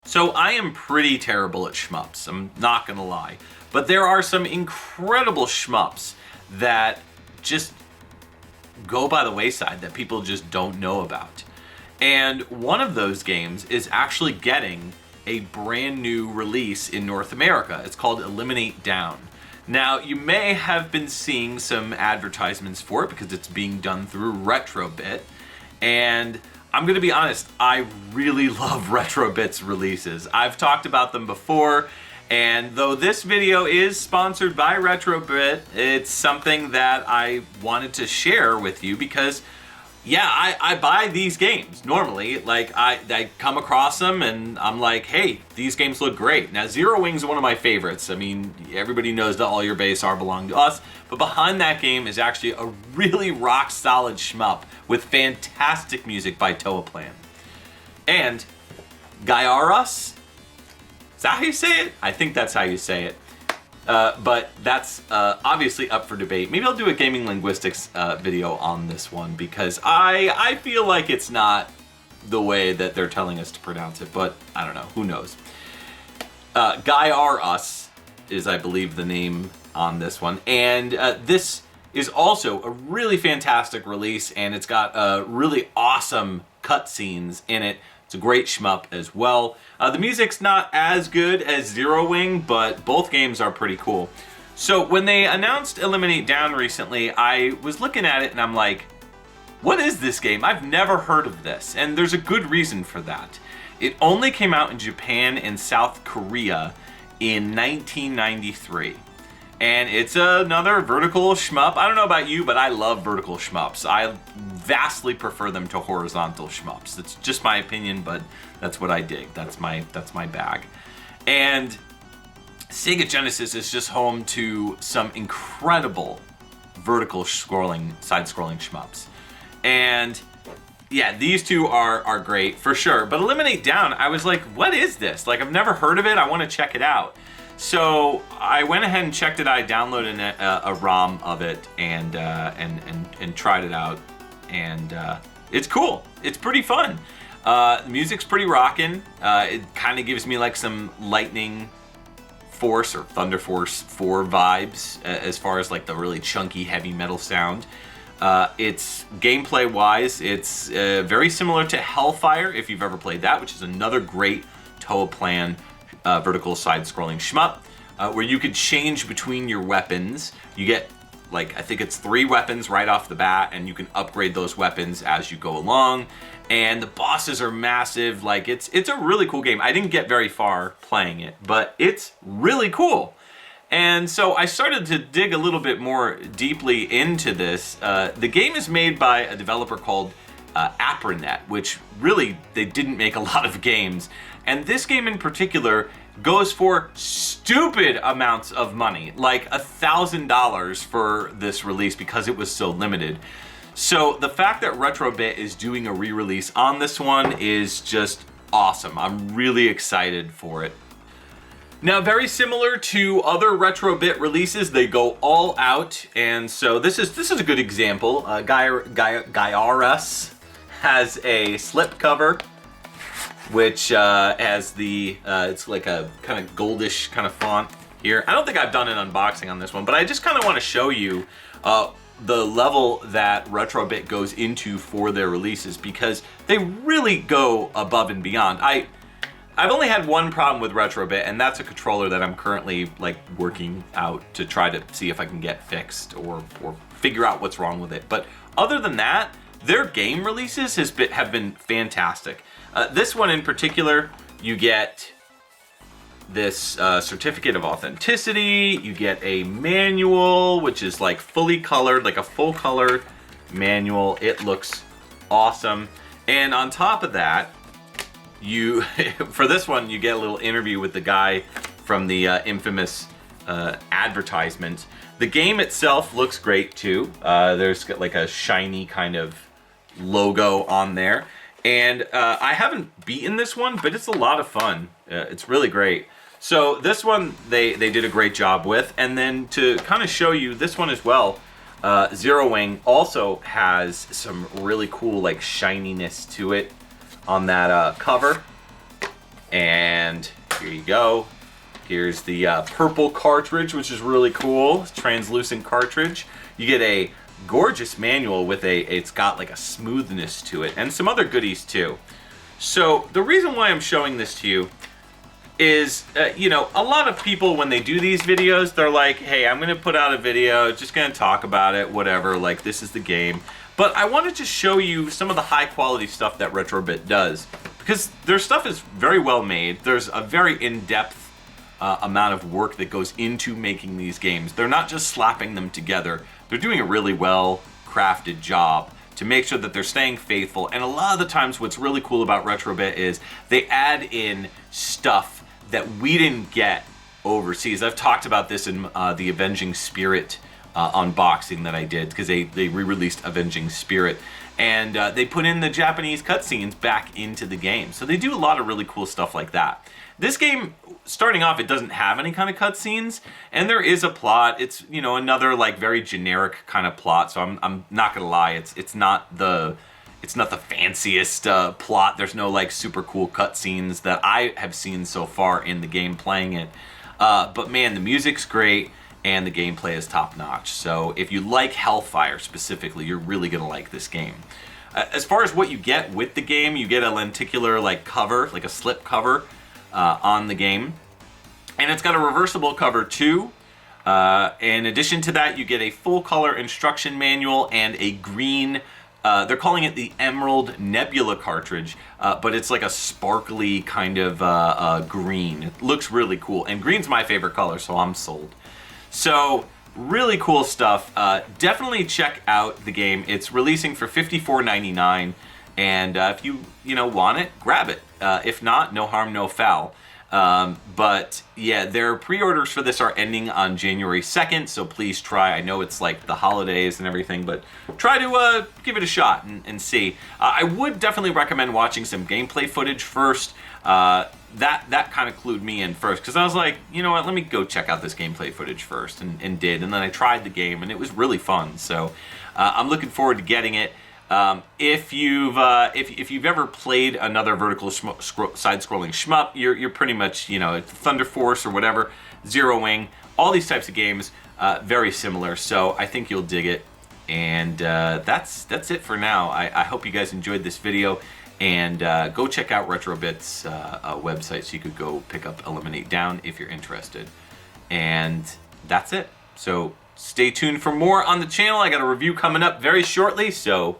So I am pretty terrible at shmups, I'm not gonna lie. But there are some incredible shmups that just go by the wayside that people just don't know about. And one of those games is actually getting a brand new release in North America. It's called Eliminate Down. Now, you may have been seeing some advertisements for it because it's being done through Retrobit. And I'm gonna be honest, I really love Retrobit's releases. I've talked about them before, and though this video is sponsored by Retrobit, it's something that I wanted to share with you because, yeah, I buy these games normally. Like, I come across them and I'm like, hey, these games look great. Now, Zero Wing's one of my favorites. I mean, everybody knows that All Your Base are belong to us, but behind that game is actually a really rock solid shmup with fantastic music by Toaplan. And Gaiaras, is that how you say it? I think that's how you say it. But that's obviously up for debate. Maybe I'll do a gaming linguistics video on this one because I feel like it's not the way that they're telling us to pronounce it, but I don't know, who knows. Gaiaras is, I believe, the name on this one. And this is also a really fantastic release, and it's got really awesome cutscenes in it. It's a great shmup as well. The music's not as good as Zero Wing, but both games are pretty cool. So when they announced Eliminate Down recently, I was looking at it and I'm like, what is this game? I've never heard of this. And there's a good reason for that. It only came out in Japan and South Korea in 1993. And it's another vertical shmup. I don't know about you, but I love vertical shmups. I vastly prefer them to horizontal shmups. It's just my opinion, but that's what I dig. That's my bag. And Sega Genesis is just home to some incredible vertical side-scrolling shmups. And yeah, these two are great for sure. But Eliminate Down, I was like, what is this? Like, I've never heard of it. I want to check it out. So I went ahead and checked it. I downloaded a ROM of it and tried it out, and it's cool. It's pretty fun. The music's pretty rockin'. It kind of gives me like some Lightning Force or Thunder Force 4 vibes as far as like the really chunky heavy metal sound. It's gameplay wise, it's very similar to Hellfire if you've ever played that, which is another great Toaplan vertical side-scrolling shmup, where you could change between your weapons. You get, like, I think it's 3 weapons right off the bat, and you can upgrade those weapons as you go along. And the bosses are massive. Like, it's a really cool game. I didn't get very far playing it, but it's really cool. And so I started to dig a little bit more deeply into this. The game is made by a developer called Apranet, which really, they didn't make a lot of games. And this game in particular goes for stupid amounts of money, like $1,000 for this release because it was so limited. So the fact that Retrobit is doing a re-release on this one is just awesome. I'm really excited for it. Now, very similar to other Retrobit releases, they go all out, and so this is a good example. Gaiaras has a slipcover, which has it's like a kind of goldish kind of font here. I don't think I've done an unboxing on this one, but I just kind of want to show you the level that Retrobit goes into for their releases because they really go above and beyond. I've only had one problem with Retrobit, and that's a controller that I'm currently like working out to try to see if I can get fixed or figure out what's wrong with it. But other than that, their game releases have been fantastic. This one in particular, you get this certificate of authenticity, you get a manual, which is like fully colored, like a full color manual. It looks awesome. And on top of that, for this one, you get a little interview with the guy from the infamous advertisement. The game itself looks great too. There's got like a shiny kind of logo on there. And I haven't beaten this one, but it's a lot of fun. It's really great. So this one they did a great job with. And then to kind of show you this one as well, Zero Wing also has some really cool like shininess to it on that cover. And here you go. Here's the purple cartridge, which is really cool. Translucent cartridge. You get a gorgeous manual with it's got like a smoothness to it, and some other goodies too. So the reason why I'm showing this to you is, you know, a lot of people when they do these videos, they're like, hey, I'm gonna put out a video, just gonna talk about it, whatever, like this is the game. But I wanted to show you some of the high quality stuff that Retrobit does, because their stuff is very well made. There's a very in-depth amount of work that goes into making these games. They're not just slapping them together. They're doing a really well crafted job to make sure that they're staying faithful. And a lot of the times what's really cool about Retrobit is they add in stuff that we didn't get overseas. I've talked about this in the Avenging Spirit unboxing that I did, because they re-released Avenging Spirit. And they put in the Japanese cutscenes back into the game. So they do a lot of really cool stuff like that. This game, starting off, it doesn't have any kind of cutscenes, and there is a plot. It's, you know, another like very generic kind of plot. So I'm not gonna lie, it's not the fanciest plot. There's no like super cool cutscenes that I have seen so far in the game playing it. But man, the music's great and the gameplay is top notch. So if you like Hellfire specifically, you're really gonna like this game. As far as what you get with the game, you get a lenticular like cover, like a slip cover on the game, and it's got a reversible cover too. In addition to that, you get a full color instruction manual and a green, they're calling it the Emerald Nebula cartridge, but it's like a sparkly kind of green. It looks really cool, and green's my favorite color, so I'm sold. So really cool stuff. Definitely check out the game. It's releasing for $54.99, and if you want it, grab it. If not, no harm, no foul. But yeah, their pre-orders for this are ending on January 2nd, so please try. I know it's like the holidays and everything, but try to give it a shot and see. I would definitely recommend watching some gameplay footage first. That kind of clued me in first, because I was like, you know what, let me go check out this gameplay footage first, and did, and then I tried the game, and it was really fun. So I'm looking forward to getting it. If you've ever played another vertical side-scrolling shmup, you're pretty much, you know, Thunder Force or whatever, Zero Wing, all these types of games, very similar. So I think you'll dig it. And that's it for now. I hope you guys enjoyed this video, and go check out Retrobit's website so you could go pick up Eliminate Down if you're interested. And that's it. So stay tuned for more on the channel. I got a review coming up very shortly, so